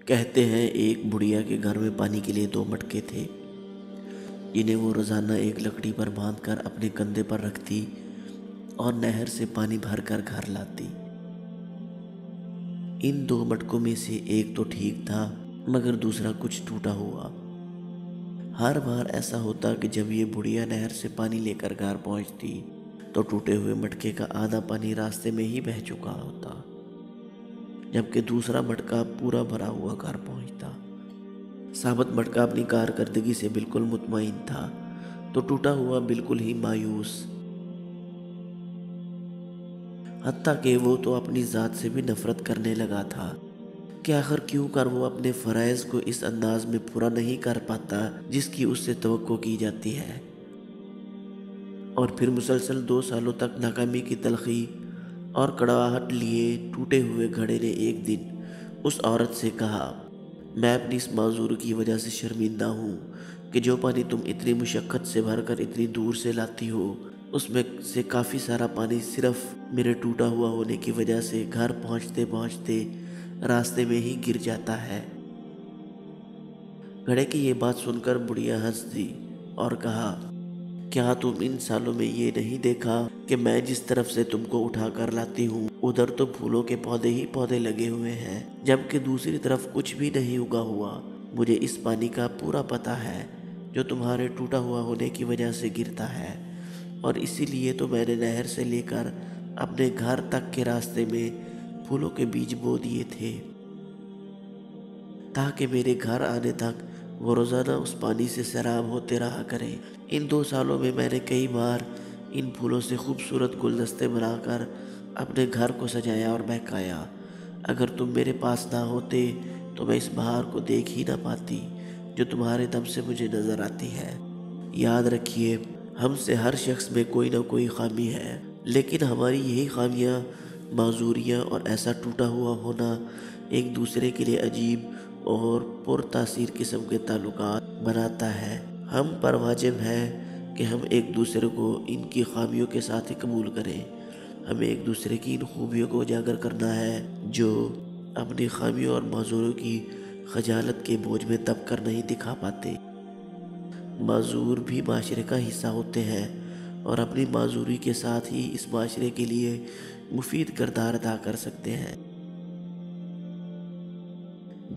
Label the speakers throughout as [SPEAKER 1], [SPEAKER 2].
[SPEAKER 1] کہتے ہیں ایک بڑھیا کے گھر میں پانی کے لیے 2 مٹکے تھے، جنہیں وہ روزانہ ایک لکڑی پر باندھ کر اپنے کندھے پر رکھتی اور نہر سے پانی بھر کر گھر لاتی۔ ان 2 مٹکوں میں سے ایک تو ٹھیک تھا، مگر دوسرا کچھ ٹوٹا ہوا۔ ہر بار ایسا ہوتا کہ جب یہ بڑھیا نہر سے پانی لے کر گھر پہنچتی تو ٹوٹے ہوئے مٹکے کا آدھا پانی راستے میں ہی بہہ چکا ہوتا، جبکہ دوسرا مٹکا پورا بھرا ہوا گھر پہنچتا۔ ثابت مٹکا اپنی کارکردگی سے بالکل مطمئن تھا، تو ٹوٹا ہوا بالکل ہی مایوس۔ حتیٰ کہ وہ تو اپنی ذات سے بھی نفرت کرنے لگا تھا کہ آخر کیوں کر وہ اپنے فرائض کو اس انداز میں پورا نہیں کر پاتا جس کی اس سے توقع کی جاتی ہے۔ اور پھر مسلسل 2 سالوں تک ناکامی کی تلخی اور کڑواہٹ لیے ٹوٹے ہوئے گھڑے نے ایک دن اس عورت سے کہا، میں اپنی اس معذوری کی وجہ سے شرمندہ ہوں کہ جو پانی تم اتنی مشقت سے بھر کر اتنی دور سے لاتی ہو، اس میں سے کافی سارا پانی صرف میرے ٹوٹا ہوا ہونے کی وجہ سے گھر پہنچتے پہنچتے راستے میں ہی گر جاتا ہے۔ گھڑے کی یہ بات سن کر بڑھیا ہنس دی اور کہا، کیا تم ان سالوں میں یہ نہیں دیکھا کہ میں جس طرف سے تم کو اٹھا کر لاتی ہوں ادھر تو پھولوں کے پودے ہی پودے لگے ہوئے ہیں، جبکہ دوسری طرف کچھ بھی نہیں اگا ہوا۔ مجھے اس پانی کا پورا پتہ ہے جو تمہارے ٹوٹا ہوا ہونے کی وجہ سے گرتا ہے، اور اسی لیے تو میں نے نہر سے لے کر اپنے گھر تک کے راستے میں پھولوں کے بیج بو دیے تھے، تاکہ میرے گھر آنے تک وہ روزانہ اس پانی سے سیراب ہوتے رہا کریں۔ ان 2 سالوں میں میں نے کئی بار ان پھولوں سے خوبصورت گلدستے بنا کر اپنے گھر کو سجایا اور مہکایا۔ اگر تم میرے پاس نہ ہوتے تو میں اس بہار کو دیکھ ہی نہ پاتی جو تمہارے دم سے مجھے نظر آتی ہے۔ یاد رکھیے، ہم سے ہر شخص میں کوئی نہ کوئی خامی ہے، لیکن ہماری یہی خامیاں، معذوریاں اور ایسا ٹوٹا ہوا ہونا ایک دوسرے کے لیے عجیب اور پر تاثیر قسم کے تعلقات بناتا ہے۔ ہم پر واجب ہے کہ ہم ایک دوسرے کو ان کی خامیوں کے ساتھ ہی قبول کریں۔ ہمیں ایک دوسرے کی ان خوبیوں کو اجاگر کرنا ہے جو اپنی خامیوں اور معذوریوں کی خجالت کے بوجھ میں دب کر نہیں دکھا پاتے۔ معذور بھی معاشرے کا حصہ ہوتے ہیں اور اپنی معذوری کے ساتھ ہی اس معاشرے کے لیے مفید کردار ادا کر سکتے ہیں۔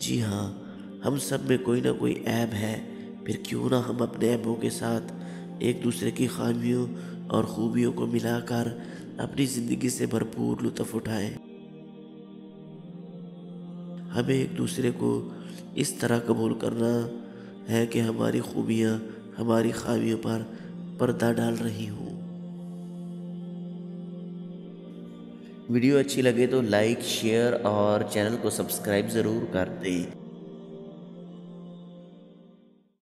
[SPEAKER 1] جی ہاں، ہم سب میں کوئی نہ کوئی عیب ہے، پھر کیوں نہ ہم اپنے عیبوں کے ساتھ ایک دوسرے کی خامیوں اور خوبیوں کو ملا کر اپنی زندگی سے بھرپور لطف اٹھائیں۔ ہمیں ایک دوسرے کو اس طرح قبول کرنا ہے کہ ہماری خوبیاں ہماری خامیوں پر پردہ ڈال رہی ہوں۔ ویڈیو اچھی لگے تو لائک، شیئر اور چینل کو سبسکرائب ضرور کر دیں۔